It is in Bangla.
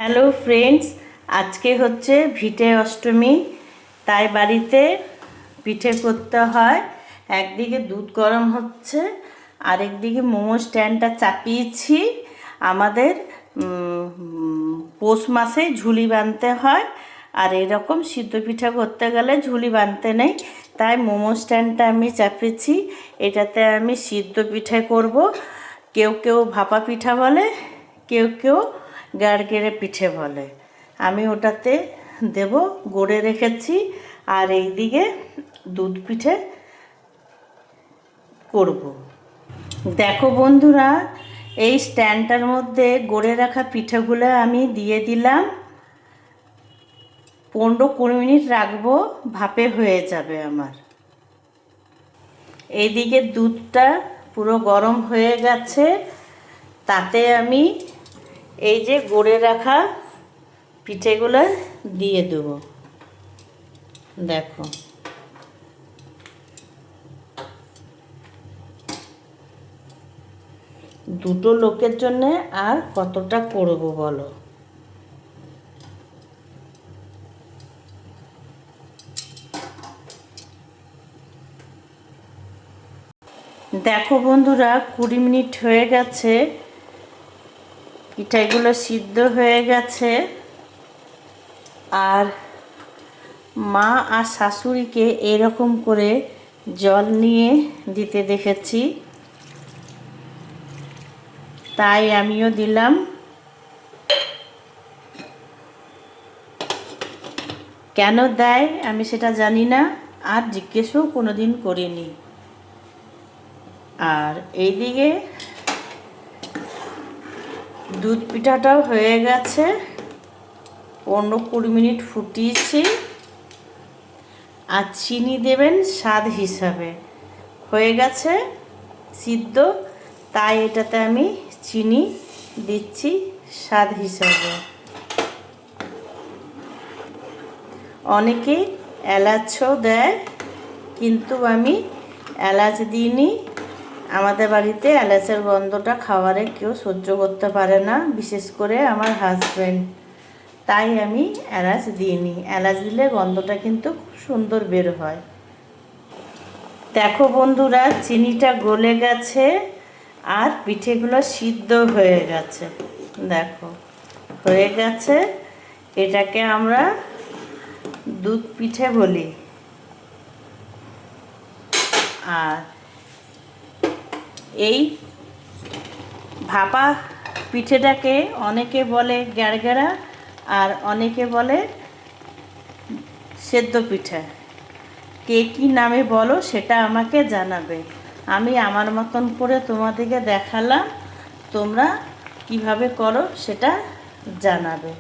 হ্যালো ফ্রেন্ডস, আজকে হচ্ছে ভিটে অষ্টমী, তাই বাড়িতে পিঠে করতে হয়। একদিকে দুধ গরম হচ্ছে, আরেকদিকে মোমো স্ট্যান্ডটা চাপিয়েছি। আমাদের পৌষ মাসে ঝুলি বাঁধতে হয়, আর এরকম সিদ্ধ পিঠা করতে গেলে ঝুলি বাঁধতে নেই, তাই মোমো স্ট্যান্ডটা আমি চাপিয়েছি। এটাতে আমি সিদ্ধ পিঠে করব। কেউ কেউ ভাপা পিঠা বলে, কেউ কেউ গাড়গেড়ে পিঠে বলে। আমি ওটাতে দেব, গড়ে রেখেছি। আর এইদিকে দুধ পিঠে করব। দেখো বন্ধুরা, এই স্ট্যান্ডটার মধ্যে গড়ে রাখা পিঠেগুলো আমি দিয়ে দিলাম। 15-20 মিনিট রাখবো, ভাপে হয়ে যাবে আমার। এইদিকে দুধটা পুরো গরম হয়ে গেছে, তাতে আমি এই যে গড়ে রাখা পিঠেগুলো দিয়ে দেবো। দেখো, দুটো লোকের জন্য আর কতটা করব বলো। দেখো বন্ধুরা, 20 মিনিট হয়ে গেছে, পিঠাগুলো সিদ্ধ হয়ে গেছে। আর মা আর শাশুড়িকে এরকম করে জল নিয়ে দিতে দেখেছি, তাই আমিও দিলাম। কেন দেয় আমি সেটা জানি না, আর জিজ্ঞেসও কোনোদিন করিনি। আর এইদিকে দুধ পিঠাটাও হয়ে গেছে, 15-20 মিনিট ফুটিয়েছি। আর চিনি দেবেন স্বাদ হিসাবে। হয়ে গেছে সিদ্ধ, তাই এটাতে আমি চিনি দিচ্ছি স্বাদ হিসাবে। অনেকে এলাচও দেয়, কিন্তু আমি এলাচ দিইনি। আমাদের বাড়িতে এলাচের গন্ধটা খাবারে কেউ সহ্য করতে পারে না, বিশেষ করে আমার হাজব্যান্ড, তাই আমি এলাচ দিইনি। এলাচ দিলে গন্ধটা কিন্তু খুব সুন্দর বের হয়। দেখো বন্ধুরা, চিনিটা গলে গেছে আর পিঠেগুলো সিদ্ধ হয়ে গেছে। দেখো, হয়ে গেছে। এটাকে আমরা দুধ পিঠে বলি। আর এই ভাপা পিঠেটাকে অনেকে বলে গ্যাড়গেড়া, আর অনেকে বলে সেদ্ধ পিঠা। কে কী নামে বলো সেটা আমাকে জানাবে। আমি আমার মতন করে তোমাদেরকে দেখালাম, তোমরা কিভাবে করো সেটা জানাবে।